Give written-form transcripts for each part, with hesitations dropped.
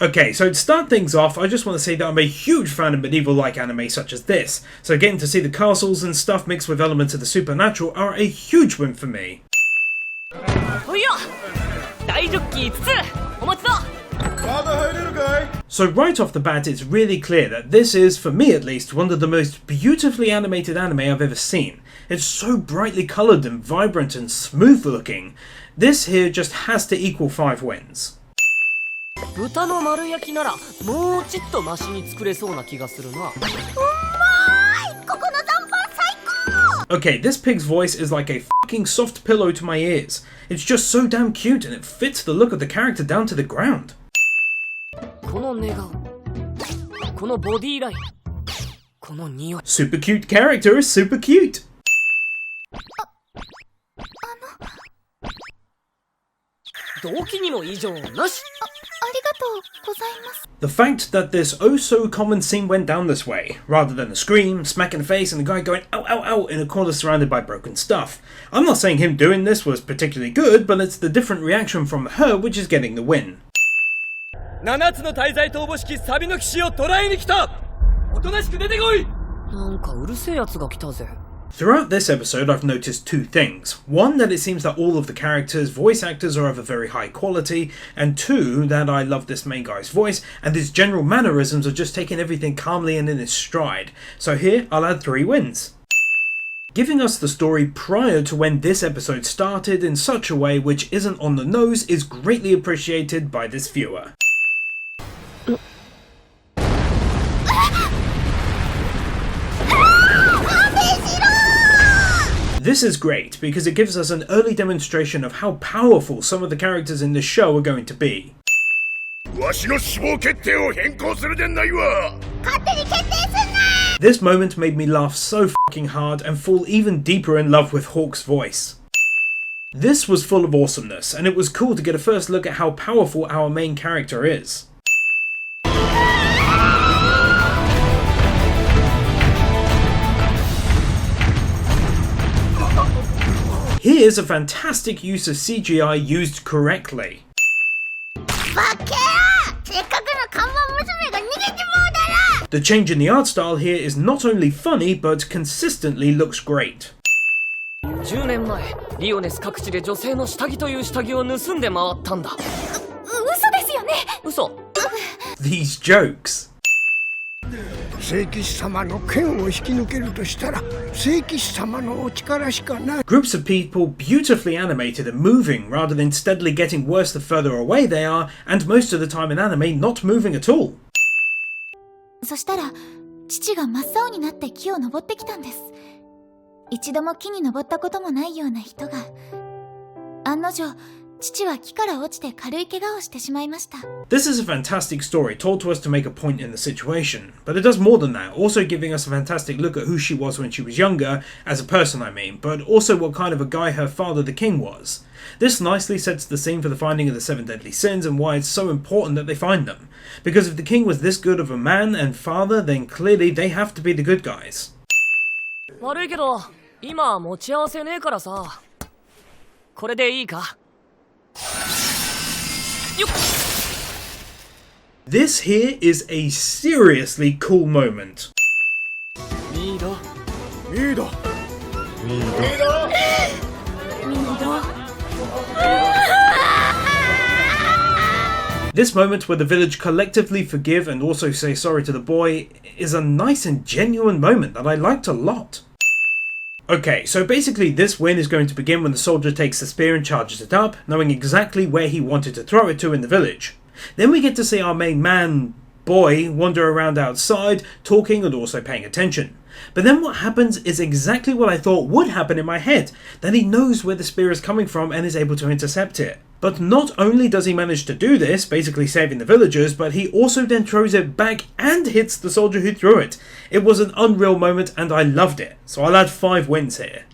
Okay, so to start things off, I just want to say that I'm a huge fan of medieval-like anime such as this, so getting to see the castles and stuff mixed with elements of the supernatural are a huge win for me. So right off the bat, it's really clear that this is, for me at least, one of the most beautifully animated anime I've ever seen. It's so brightly coloured and vibrant and smooth looking. This here just has to equal 5 wins. Okay, this pig's voice is like a fucking soft pillow to my ears. It's just so damn cute and it fits the look of the character down to the ground. Super cute character is super cute. The fact that this oh so common scene went down this way, rather than a scream, smack in the face and a guy going ow ow ow in a corner surrounded by broken stuff. I'm not saying him doing this was particularly good, but it's the different reaction from her which is getting the win. Throughout this episode I've noticed 2 things. 1, that it seems that all of the characters' voice actors are of a very high quality, and 2, that I love this main guy's voice, and his general mannerisms are just taking everything calmly and in his stride. So here I'll add 3 wins. Giving us the story prior to when this episode started in such a way which isn't on the nose is greatly appreciated by this viewer. This is great because it gives us an early demonstration of how powerful some of the characters in this show are going to be. This moment made me laugh so fucking hard and fall even deeper in love with Hawk's voice. This was full of awesomeness, and it was cool to get a first look at how powerful our main character is. Here's a fantastic use of CGI used correctly. The change in the art style here is not only funny, but consistently looks great. These jokes. Groups of people beautifully animated and moving rather than steadily getting worse the further away they are, and most of the time in anime not moving at all. This is a fantastic story told to us to make a point in the situation, but it does more than that, also giving us a fantastic look at who she was when she was younger, as a person I mean, but also what kind of a guy her father the king was. This nicely sets the scene for the finding of the 7 deadly sins and why it's so important that they find them, because if the king was this good of a man and father, then clearly they have to be the good guys. This here is a seriously cool moment. This moment where the village collectively forgive and also say sorry to the boy is a nice and genuine moment that I liked a lot. Okay, so basically this win is going to begin when the soldier takes the spear and charges it up, knowing exactly where he wanted to throw it to in the village. Then we get to see our main man, boy, wander around outside, talking and also paying attention. But then what happens is exactly what I thought would happen in my head, that he knows where the spear is coming from and is able to intercept it. But not only does he manage to do this, basically saving the villagers, but he also then throws it back and hits the soldier who threw it. It was an unreal moment and I loved it, so I'll add 5 wins here.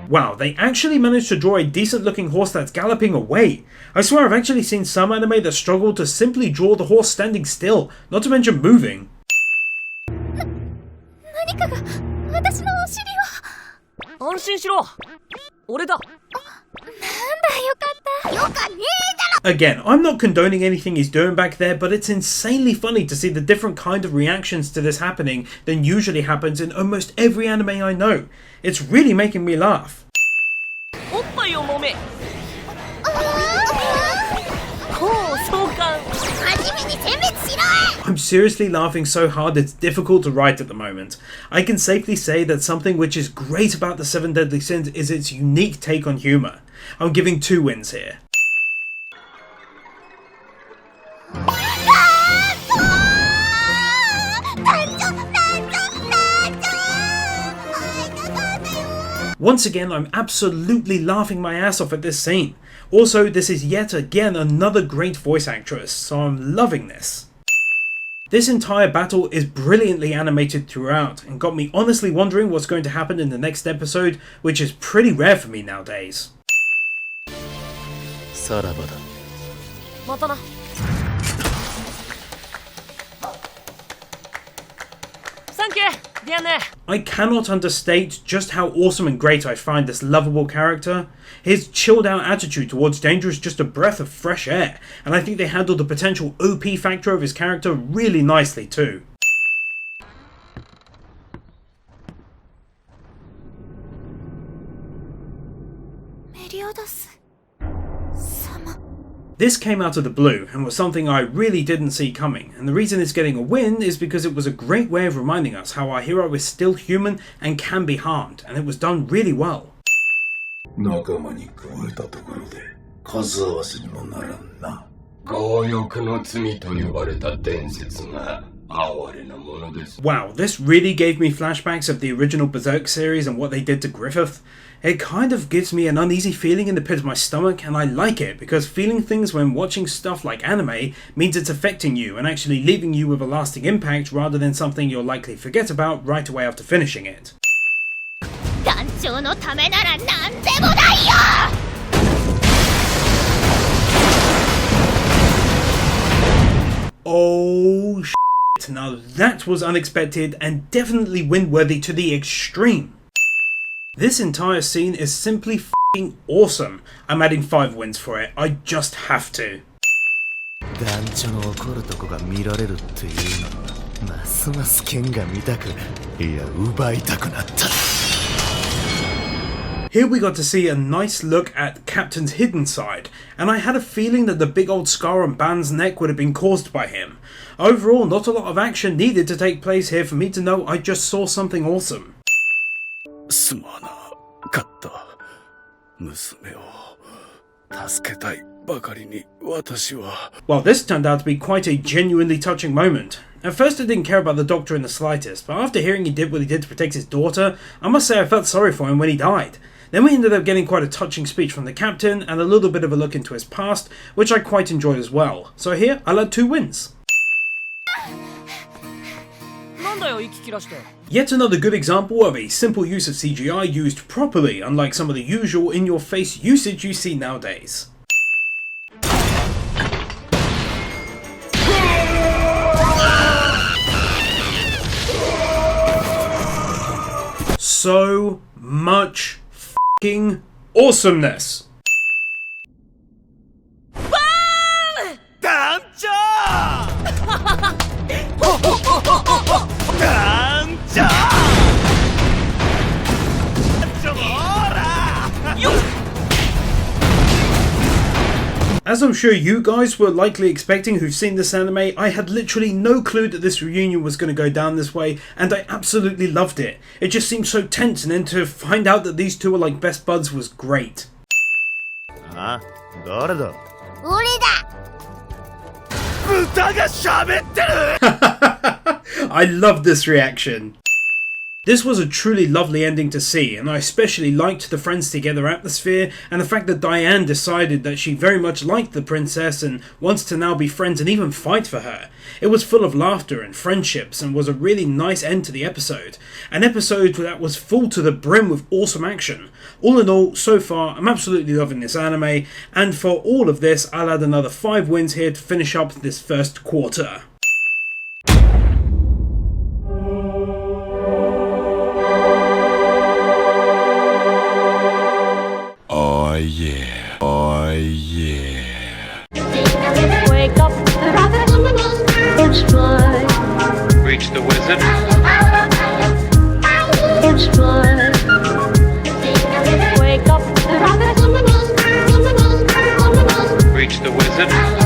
Wow, they actually managed to draw a decent looking horse that's galloping away. I swear I've actually seen some anime that struggle to simply draw the horse standing still, not to mention moving. Again, I'm not condoning anything he's doing back there, but it's insanely funny to see the different kind of reactions to this happening than usually happens in almost every anime I know. It's really making me laugh. I'm seriously laughing so hard it's difficult to write at the moment. I can safely say that something which is great about the Seven Deadly Sins is its unique take on humour. I'm giving 2 wins here. Once again, I'm absolutely laughing my ass off at this scene. Also, this is yet again another great voice actress, so I'm loving this. This entire battle is brilliantly animated throughout and got me honestly wondering what's going to happen in the next episode, which is pretty rare for me nowadays. I cannot understate just how awesome and great I find this lovable character. His chilled out attitude towards danger is just a breath of fresh air, and I think they handled the potential OP factor of his character really nicely too. This came out of the blue and was something I really didn't see coming, and the reason it's getting a win is because it was a great way of reminding us how our hero is still human and can be harmed, and it was done really well. Wow, this really gave me flashbacks of the original Berserk series and what they did to Griffith. It kind of gives me an uneasy feeling in the pit of my stomach, and I like it because feeling things when watching stuff like anime means it's affecting you and actually leaving you with a lasting impact rather than something you'll likely forget about right away after finishing it. Oh shit, now that was unexpected and definitely win-worthy to the extreme. This entire scene is simply f***ing awesome. I'm adding 5 wins for it, I just have to. Here we got to see a nice look at Captain's hidden side, and I had a feeling that the big old scar on Ban's neck would have been caused by him. Overall, not a lot of action needed to take place here for me to know I just saw something awesome. Well, this turned out to be quite a genuinely touching moment. At first I didn't care about the Doctor in the slightest, but after hearing he did what he did to protect his daughter, I must say I felt sorry for him when he died. Then we ended up getting quite a touching speech from the Captain and a little bit of a look into his past, which I quite enjoyed as well. So here, I'll add 2 wins. Yet another good example of a simple use of CGI used properly, unlike some of the usual in-your-face usage you see nowadays. So much f***ing awesomeness! As I'm sure you guys were likely expecting who've seen this anime, I had literally no clue that this reunion was going to go down this way, and I absolutely loved it. It just seemed so tense, and then to find out that these two are like best buds was great. I love this reaction. This was a truly lovely ending to see, and I especially liked the friends together atmosphere and the fact that Diane decided that she very much liked the princess and wants to now be friends and even fight for her. It was full of laughter and friendships and was a really nice end to the episode. An episode that was full to the brim with awesome action. All in all, so far, I'm absolutely loving this anime, and for all of this, I'll add another 5 wins here to finish up this first quarter. Oh yeah. Oh yeah. wizard. Explore. Wake up. Reach the wizard.